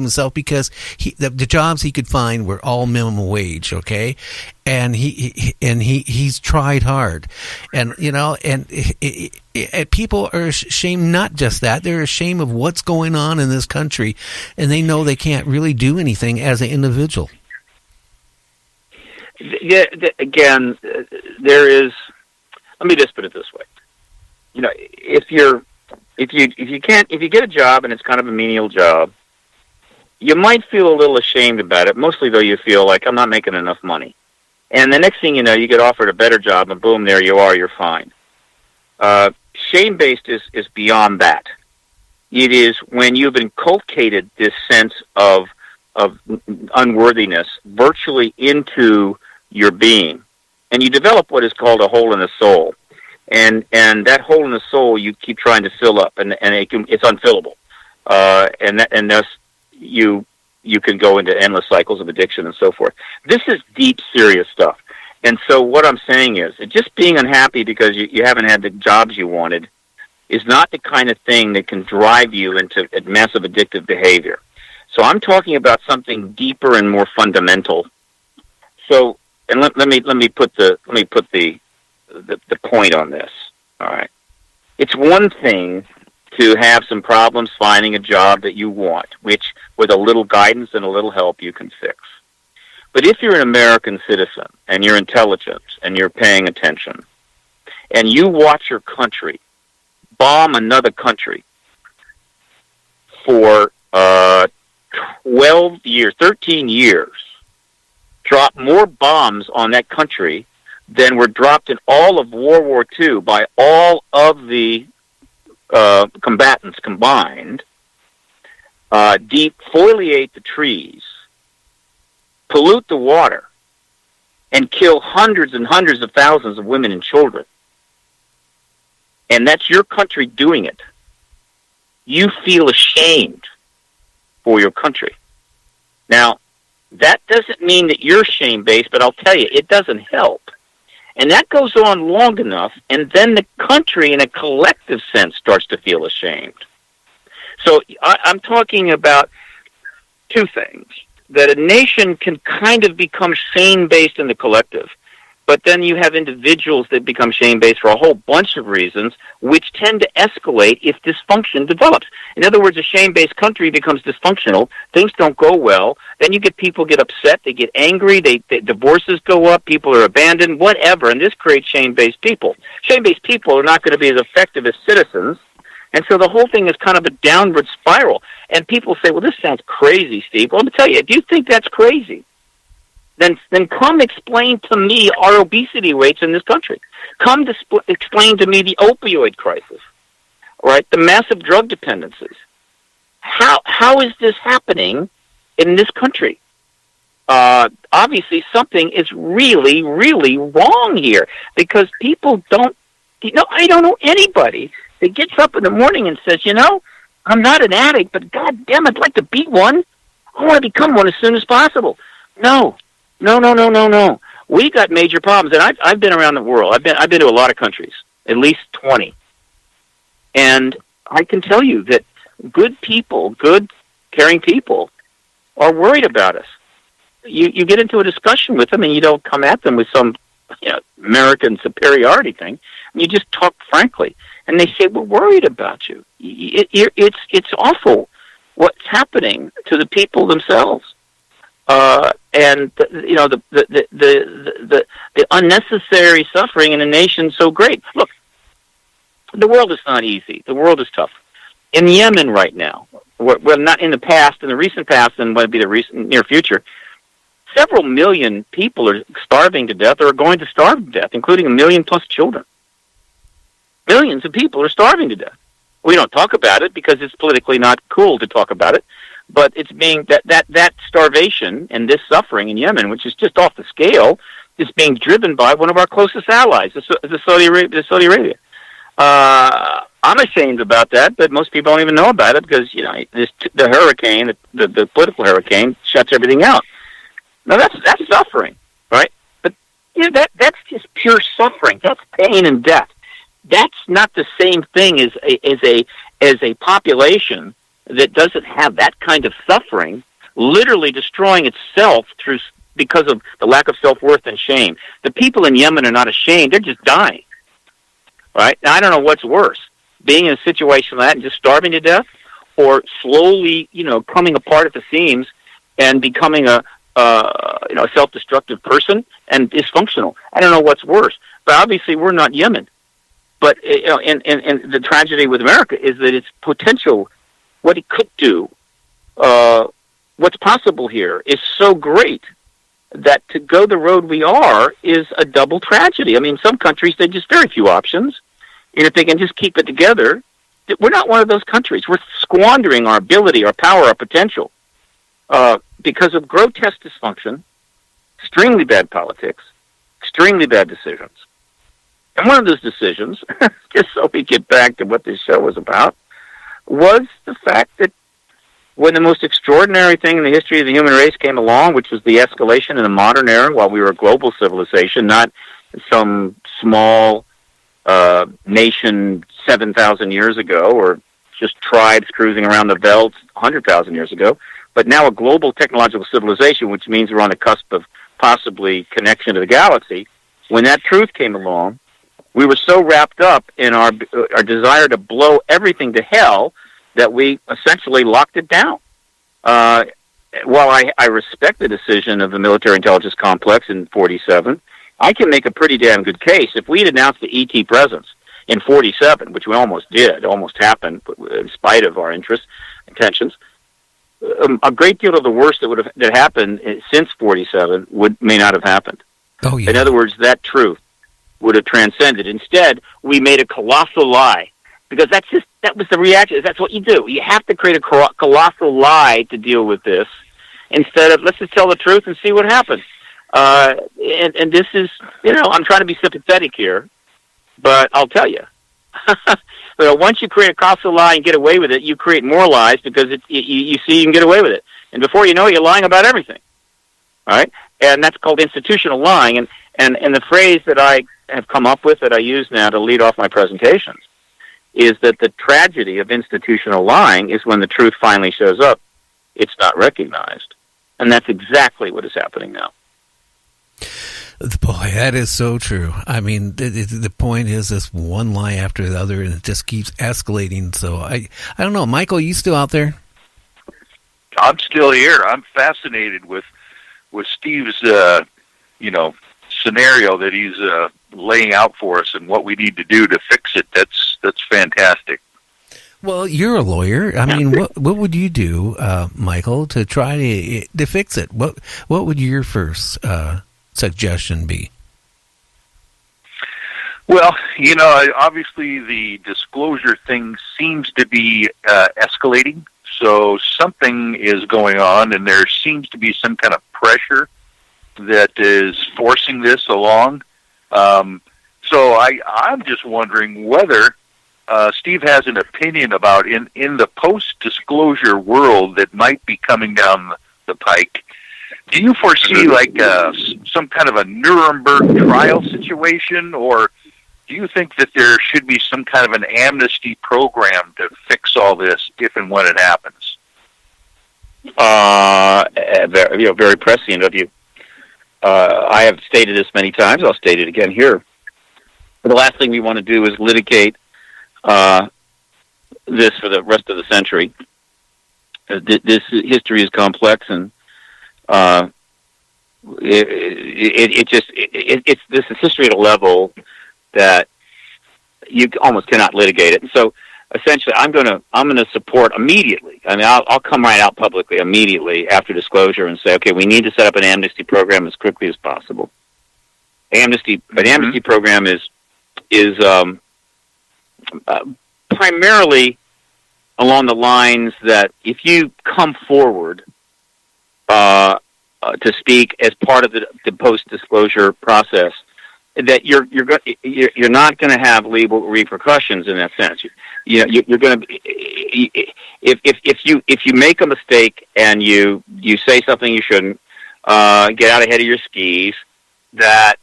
of himself because the jobs he could find were all minimum wage, okay? And he's tried hard. And, and people are ashamed, not just that, they're ashamed of what's going on in this country, and they know they can't really do anything as an individual. Yeah, again, there is. Let me just put it this way: if you get a job and it's kind of a menial job, you might feel a little ashamed about it. Mostly, though, you feel like I'm not making enough money, and the next thing you know, you get offered a better job, and boom, there you are, you're fine. Shame-based is beyond that. It is when you've inculcated this sense of unworthiness virtually into your being, and you develop what is called a hole in the soul, and that hole in the soul you keep trying to fill up, and it's unfillable, and thus you can go into endless cycles of addiction and so forth. This is deep, serious stuff, and so what I'm saying is that just being unhappy because you haven't had the jobs you wanted is not the kind of thing that can drive you into massive addictive behavior. So I'm talking about something deeper and more fundamental. So. And let me put the point on this. All right, it's one thing to have some problems finding a job that you want, which with a little guidance and a little help you can fix. But if you're an American citizen and you're intelligent and you're paying attention, and you watch your country bomb another country for 12 years, 13 years. Drop more bombs on that country than were dropped in all of World War II by all of the combatants combined, defoliate the trees, pollute the water, and kill hundreds and hundreds of thousands of women and children. And that's your country doing it. You feel ashamed for your country. Now, that doesn't mean that you're shame-based, but I'll tell you, it doesn't help. And that goes on long enough, and then the country, in a collective sense, starts to feel ashamed. So I'm talking about two things. That a nation can kind of become shame-based in the collective, but then you have individuals that become shame-based for a whole bunch of reasons, which tend to escalate if dysfunction develops. In other words, a shame-based country becomes dysfunctional, things don't go well, then you get people get upset, they get angry, divorces go up, people are abandoned, whatever, and this creates shame-based people. Shame-based people are not going to be as effective as citizens, and so the whole thing is kind of a downward spiral. And people say, well, this sounds crazy, Steve. Well, let me tell you, if you think that's crazy, then come explain to me our obesity rates in this country. Come to explain to me the opioid crisis, right? The massive drug dependencies. How is this happening in this country? Obviously, something is really, really wrong here because people don't. I don't know anybody that gets up in the morning and says, I'm not an addict, but God damn, I'd like to be one. I want to become one as soon as possible. No. We got major problems, and I've been around the world. I've been to a lot of countries, at least 20, and I can tell you that good people, good, caring people, are worried about us. You get into a discussion with them, and you don't come at them with some American superiority thing. You just talk frankly, and they say, "We're worried about you. It's awful what's happening to the people themselves." And the unnecessary suffering in a nation so great. Look, the world is not easy. The world is tough. In Yemen right now, well, not in the past, in the recent past, and what would be the recent near future, several million people are starving to death or are going to starve to death, including 1 million plus children. Millions of people are starving to death. We don't talk about it because it's politically not cool to talk about it. But it's being that starvation and this suffering in Yemen, which is just off the scale, is being driven by one of our closest allies, the Saudi Arabia. I'm ashamed about that, but most people don't even know about it because the hurricane, the political hurricane, shuts everything out. Now that's suffering, right? But that's just pure suffering. That's pain and death. That's not the same thing as a population. that doesn't have that kind of suffering, literally destroying itself because of the lack of self-worth and shame. The people in Yemen are not ashamed; they're just dying. Right? Now, I don't know what's worse: being in a situation like that and just starving to death, or slowly, coming apart at the seams and becoming a self-destructive person and dysfunctional. I don't know what's worse, but obviously we're not Yemen. But and the tragedy with America is that its potential, what it could do, what's possible here is so great that to go the road we are is a double tragedy. I mean, some countries, they just very few options. And if they can just keep it together, we're not one of those countries. We're squandering our ability, our power, our potential because of grotesque dysfunction, extremely bad politics, extremely bad decisions. And one of those decisions, just so we get back to what this show was about, was the fact that when the most extraordinary thing in the history of the human race came along, which was the escalation in the modern era while we were a global civilization, not some small nation 7,000 years ago or just tribes cruising around the veldt 100,000 years ago, but now a global technological civilization, which means we're on the cusp of possibly connection to the galaxy. When that truth came along, we were so wrapped up in our desire to blow everything to hell that we essentially locked it down. While I respect the decision of the military intelligence complex in 47, I can make a pretty damn good case. If we had announced the ET presence in 47, which we almost did, almost happened, in spite of our intentions, a great deal of the worst that happened since 47 may not have happened. Oh, yeah. In other words, that truth would have transcended. Instead, we made a colossal lie, because that was the reaction. That's what you do. You have to create a colossal lie to deal with this, instead of let's just tell the truth and see what happens. And this is, I'm trying to be sympathetic here, but I'll tell you, once you create a colossal lie and get away with it, you create more lies because you see you can get away with it, and before you know it, you're lying about everything. All right, and that's called institutional lying. And the phrase that I have come up with that I use now to lead off my presentations is that the tragedy of institutional lying is when the truth finally shows up, it's not recognized. And that's exactly what is happening now. Boy, that is so true. I mean, the point is this one lie after the other, and it just keeps escalating. So I don't know. Michael, you still out there? I'm still here. I'm fascinated with Steve's, scenario that he's laying out for us and what we need to do to fix it. That's fantastic. Well, you're a lawyer. I mean, what would you do, Michael, to try to fix it? What would your first suggestion be? Well, obviously the disclosure thing seems to be escalating. So something is going on, and there seems to be some kind of pressure that is forcing this along. So I'm just wondering whether Steve has an opinion about in the post-disclosure world that might be coming down the pike. Do you foresee some kind of a Nuremberg trial situation, or do you think that there should be some kind of an amnesty program to fix all this if and when it happens? Very prescient of you. I have stated this many times. I'll state it again here. The last thing we want to do is litigate this for the rest of the century. This history is complex, and it's this is history at a level that you almost cannot litigate it. And so, essentially, I'm going to support immediately. I mean, I'll come right out publicly immediately after disclosure and say, okay, we need to set up an amnesty program as quickly as possible. An amnesty program is primarily along the lines that if you come forward to speak as part of the post-disclosure process, that you're not going to have legal repercussions in that sense. You're going to if you make a mistake and you say something you shouldn't, get out ahead of your skis, that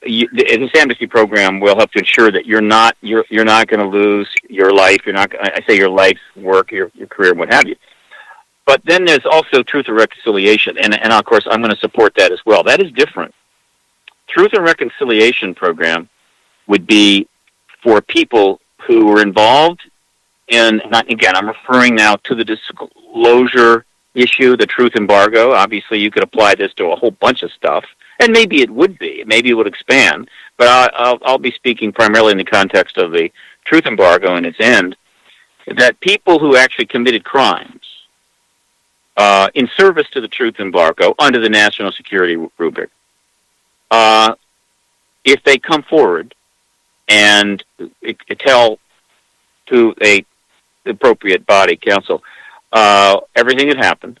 this amnesty program will help to ensure that you're not going to lose your life. You're not. I say your life's work, your career, what have you. But then there's also Truth and Reconciliation, and of course I'm going to support that as well. That is different. Truth and Reconciliation program would be for people who were involved in. Again, I'm referring now to the disclosure issue, the truth embargo. Obviously, you could apply this to a whole bunch of stuff, and maybe it would be. Maybe it would expand. But I'll be speaking primarily in the context of the truth embargo and its end. That people who actually committed crimes in service to the truth embargo under the national security rubric, if they come forward and tell to the appropriate body, council, everything that happened,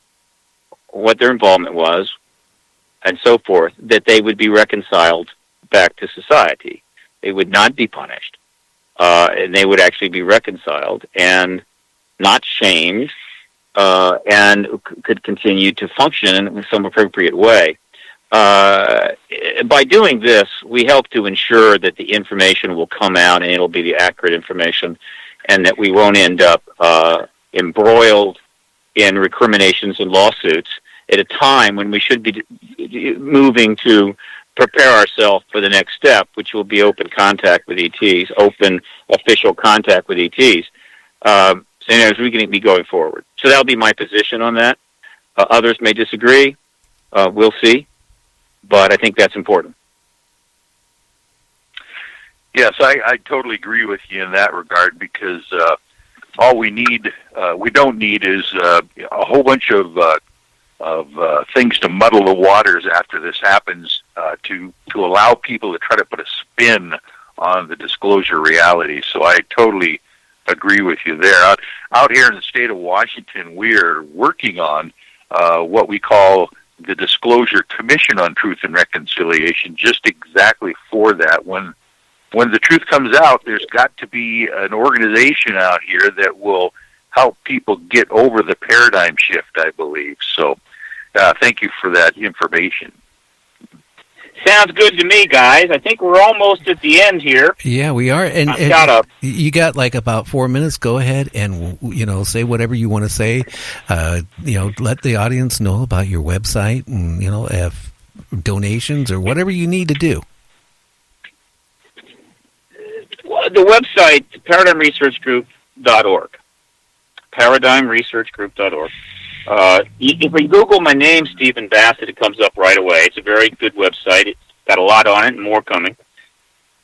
what their involvement was, and so forth, that they would be reconciled back to society. They would not be punished, and they would actually be reconciled and not shamed, and could continue to function in some appropriate way. By doing this, we help to ensure that the information will come out and it'll be the accurate information, and that we won't end up embroiled in recriminations and lawsuits at a time when we should be moving to prepare ourselves for the next step, which will be open contact with ETs, open official contact with ETs. So as we can be going forward. So that'll be my position on that. Others may disagree. We'll see. But I think that's important. Yes, I totally agree with you in that regard, because all we don't need is a whole bunch of things to muddle the waters after this happens, to allow people to try to put a spin on the disclosure reality. So I totally agree with you there. Out here in the state of Washington, we are working on what we call the Disclosure Commission on Truth and Reconciliation, just exactly for that. When the truth comes out, there's got to be an organization out here that will help people get over the paradigm shift, I believe. So thank you for that information. Sounds good to me, guys. I think we're almost at the end here. Yeah, we are. And you got like about 4 minutes. Go ahead and, say whatever you want to say. Let the audience know about your website and, if donations or whatever you need to do. Well, the website, ParadigmResearchGroup.org. ParadigmResearchGroup.org. If we Google my name, Stephen Bassett, it comes up right away. It's a very good website. It's got a lot on it and more coming.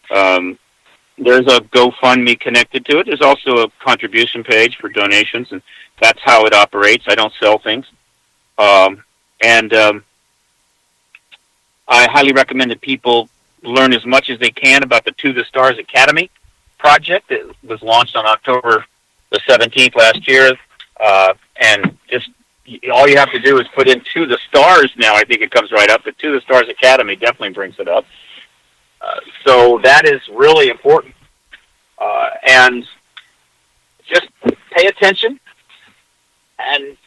There's a GoFundMe connected to it. There's also a contribution page for donations, and that's how it operates. I don't sell things. I highly recommend that people learn as much as they can about the To the Stars Academy project that was launched on October the 17th last year. And just all you have to do is put in To the Stars now. I think it comes right up. But To the Stars Academy definitely brings it up. So that is really important. And just pay attention and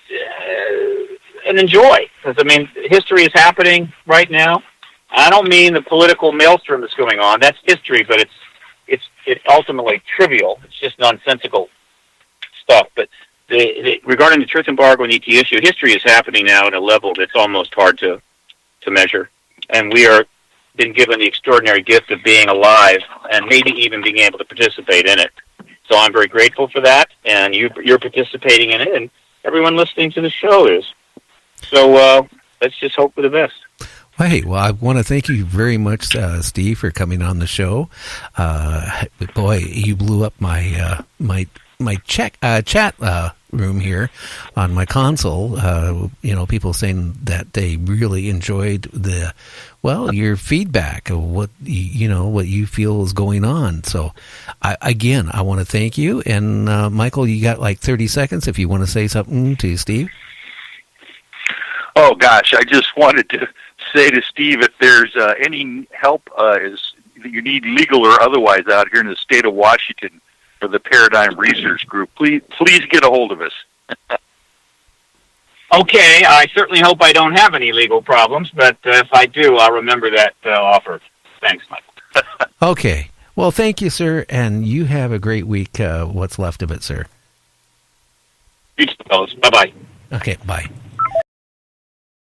enjoy. Because, history is happening right now. I don't mean the political maelstrom that's going on. That's history, but it's ultimately trivial. It's just nonsensical stuff. But regarding the truth embargo and ET issue, history is happening now at a level that's almost hard to measure. And we are been given the extraordinary gift of being alive and maybe even being able to participate in it. So I'm very grateful for that, and you're participating in it, and everyone listening to the show is. So let's just hope for the best. Hey, well, I want to thank you very much, Steve, for coming on the show. Boy, you blew up my chat room here on my console. People saying that they really enjoyed your feedback of what you feel is going on. So, I want to thank you. And Michael, you got like 30 seconds if you want to say something to Steve. Oh gosh, I just wanted to say to Steve, if there's any help that you need, legal or otherwise, out here in the state of Washington for the Paradigm Research Group, please get a hold of us. Okay, I certainly hope I don't have any legal problems, but if I do, I'll remember that offer. Thanks, Michael. Okay. Well, thank you, sir, and you have a great week, what's left of it, sir. You too, fellas. Bye-bye. Okay, bye.